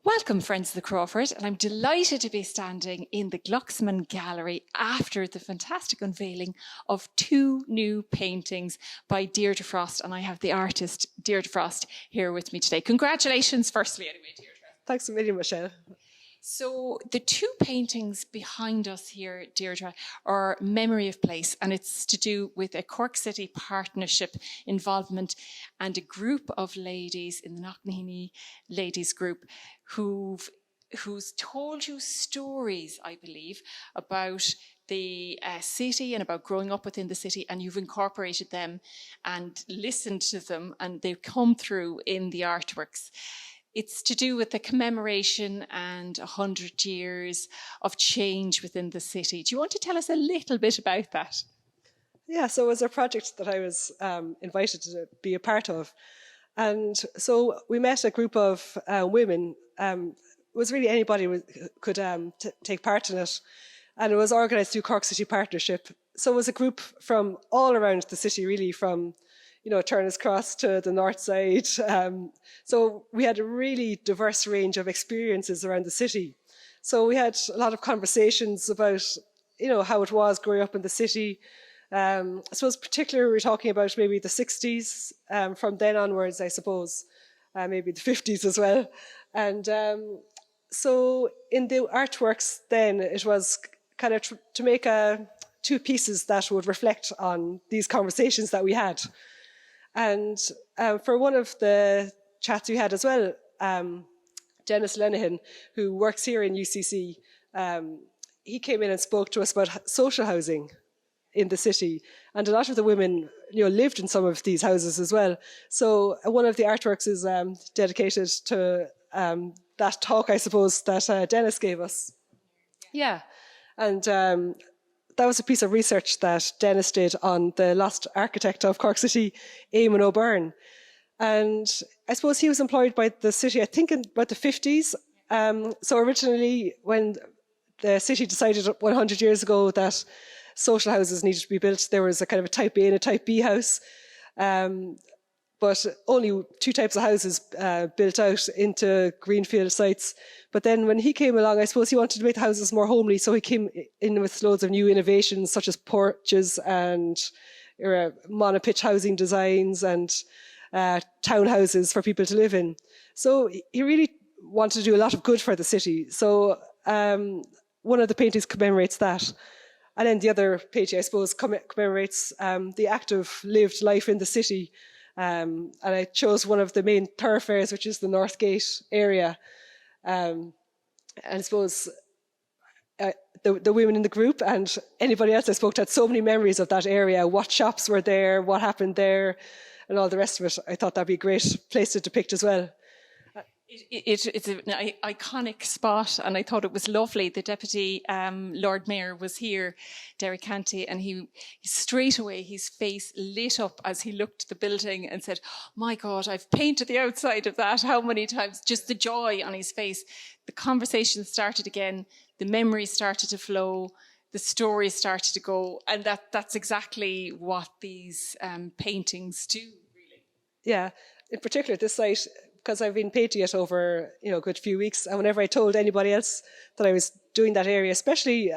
Welcome, friends of the Crawford, and I'm delighted to be standing in the Glucksman Gallery after the fantastic unveiling of two new paintings by Deirdre Frost, and I have the artist Deirdre Frost here with me today. Congratulations, firstly, anyway, Deirdre. Thanks a million, Michelle. So the two paintings behind us here, Deirdre, are Memory of Place, and it's to do with a Cork City Partnership involvement and a group of ladies in the Knocknaheeny Ladies Group who's told you stories, I believe, about the city and about growing up within the city, and you've incorporated them and listened to them, and they've come through in the artworks. It's to do with the commemoration and 100 years of change within the city. Do you want to tell us a little bit about that? Yeah, so it was a project that I was invited to be a part of. And so we met a group of women. It was really anybody could take part in it. And it was organised through Cork City Partnership. So it was a group from all around the city, really, from Turner's Cross to the north side. So we had a really diverse range of experiences around the city. So we had a lot of conversations about, how it was growing up in the city. I suppose particularly we're talking about maybe the 60s, from then onwards, I suppose, maybe the 50s as well. And so in the artworks then, it was kind of to make two pieces that would reflect on these conversations that we had. And for one of the chats we had as well, Dennis Lenihan, who works here in UCC, he came in and spoke to us about social housing in the city. And a lot of the women, lived in some of these houses as well. So one of the artworks is dedicated to that talk, I suppose, that Dennis gave us. Yeah. And that was a piece of research that Dennis did on the lost architect of Cork City, Eamon O'Byrne. And I suppose he was employed by the city, I think, in about the 50s. So originally, when the city decided 100 years ago that social houses needed to be built, there was a kind of a type A and a type B house. But only two types of houses built out into greenfield sites. But then when he came along, I suppose he wanted to make the houses more homely, so he came in with loads of new innovations, such as porches and monopitch housing designs and townhouses for people to live in. So he really wanted to do a lot of good for the city. So one of the paintings commemorates that. And then the other painting, I suppose, commemorates the active lived life in the city. And I chose one of the main thoroughfares, which is the North Gate area. And I suppose the women in the group and anybody else I spoke to had so many memories of that area, what shops were there, what happened there, and all the rest of it. I thought that'd be a great place to depict as well. It's an iconic spot, and I thought it was lovely. The Deputy Lord Mayor was here, Derek Canty, and he straight away, his face lit up as he looked at the building and said, my God, I've painted the outside of that how many times? Just the joy on his face. The conversation started again, the memories started to flow, the stories started to go, and that's exactly what these paintings do, really. Yeah, in particular, this site, because I've been painting it over a good few weeks, and whenever I told anybody else that I was doing that area, especially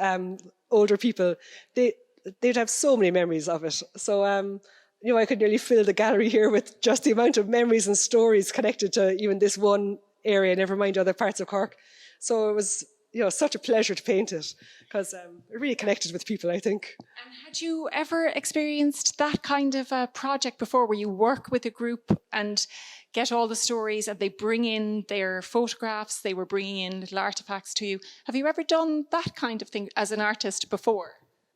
older people, they'd have so many memories of it. So I could nearly fill the gallery here with just the amount of memories and stories connected to even this one area, never mind other parts of Cork. So it was such a pleasure to paint it, because it really connected with people, I think. And had you ever experienced that kind of a project before, where you work with a group and get all the stories and they bring in their photographs, they were bringing in little artifacts to you? Have you ever done that kind of thing as an artist before?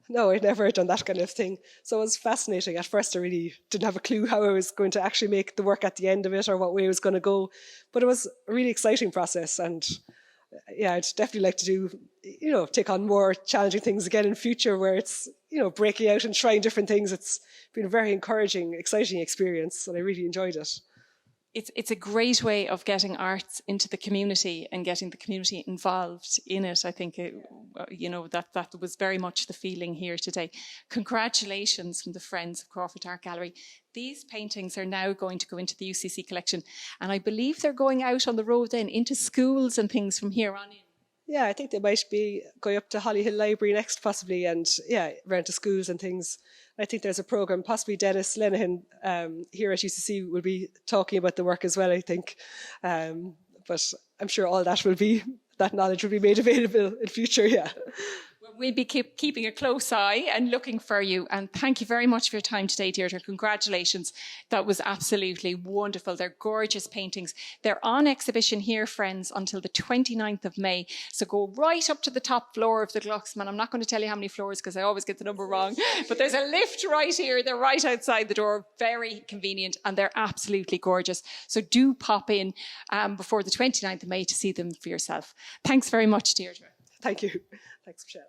No, I'd never done that kind of thing. So it was fascinating. At first, I really didn't have a clue how I was going to actually make the work at the end of it or what way it was going to go. But it was a really exciting process. And yeah, I'd definitely like to do, take on more challenging things again in future, where it's, breaking out and trying different things. It's been a very encouraging, exciting experience, and I really enjoyed it. it's a great way of getting arts into the community and getting the community involved in it. I think, that was very much the feeling here today. Congratulations from the Friends of Crawford Art Gallery. These paintings are now going to go into the UCC collection, and I believe they're going out on the road then into schools and things from here on in. Yeah, I think they might be going up to Hollyhill Library next, possibly, and around to schools and things. I think there's a programme, possibly Dennis Lenihan here at UCC will be talking about the work as well, I think. But I'm sure all that knowledge will be made available in future, yeah. We'll be keeping a close eye and looking for you. And thank you very much for your time today, Deirdre. Congratulations. That was absolutely wonderful. They're gorgeous paintings. They're on exhibition here, friends, until the 29th of May. So go right up to the top floor of the Glucksman. I'm not going to tell you how many floors because I always get the number wrong. But there's a lift right here. They're right outside the door. Very convenient. And they're absolutely gorgeous. So do pop in before the 29th of May to see them for yourself. Thanks very much, Deirdre. Thank you. Thanks, Michelle.